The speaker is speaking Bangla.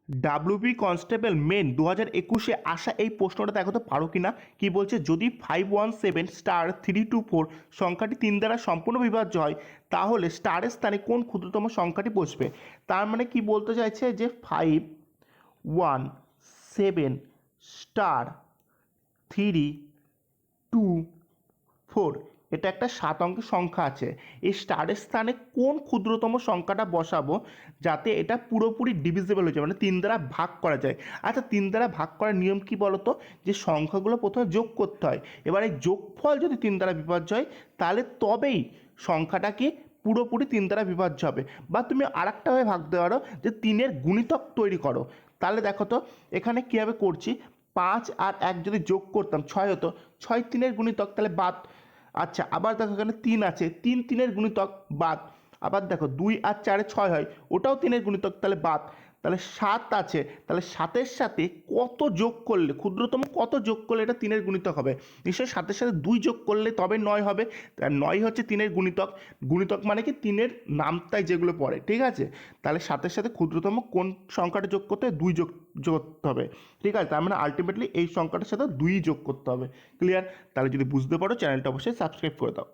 ডাব্লিউবি কনস্টেবল মেন 2021-এ আসা এই প্রশ্নটা দেখো তো পারো কিনা। কি বলছে, যদি 517*324 সংখ্যাটি 3 দ্বারা সম্পূর্ণ বিভাজ্য হয় তাহলে স্টারের স্থানে কোন ক্ষুদ্রতম সংখ্যাটি বসবে। তার মানে কি বলতে চাইছে যে 517*324 এটা একটা 7 অঙ্কের সংখ্যা আছে। এই স্টারের স্থানে কোন ক্ষুদ্রতম সংখ্যাটা বসাবো যাতে এটা পুরোপুরি ডিভিজিবল হয়ে যায়, মানে 3 দ্বারা ভাগ করা যায়। আচ্ছা, 3 দ্বারা ভাগ করার নিয়ম কি বলতো, যে সংখ্যাগুলো প্রথমে যোগ করতে হয়। এবার এই যোগফল যদি 3 দ্বারা বিভাজ্য হয় তাহলে তবেই সংখ্যাটা কি পুরোপুরি 3 দ্বারা বিভাজ্য হবে। বা তুমি আরেকটাভাবে ভাগ দিতে পারো যে 3-এর গুণিতক তৈরি করো। তাহলে দেখো তো এখানে কীভাবে করছি, 5 আর 1 যদি যোগ করতাম 6 হতো, 6 3-এর গুণিতক, তাহলে বাদ। আচ্ছা, আবার দেখো এখানে 3 আছে, 3 3-এর গুণিতক, বাদ। আবার দেখো 2 আর 4-এ 6 হয়, ওটাও 3-এর গুণিতক, তাহলে বাদ। তাহলে 7 আছে, তাহলে 7-এর সাথে কত যোগ করলে, ক্ষুদ্রতম কত যোগ করলে এটা 3-এর গুণিতক হবে। নিশ্চয়ই 7-এর সাথে 2 যোগ করলে তবে 9 হবে। 9 হচ্ছে 3-এর গুণিতক। গুণিতক মানে কি 3-এর নামতায় যেগুলো পড়ে, ঠিক আছে। তাহলে 7-এর সাথে ক্ষুদ্রতম কোন সংখ্যাটা যোগ করতে হবে, 2 যোগ যোগ করতে হবে, ঠিক আছে। তার মানে আলটিমেটলি এই সংখ্যাটার সাথে 2 যোগ করতে হবে। ক্লিয়ার? তাহলে যদি বুঝতে পারো চ্যানেলটা অবশ্যই সাবস্ক্রাইব করে দাও।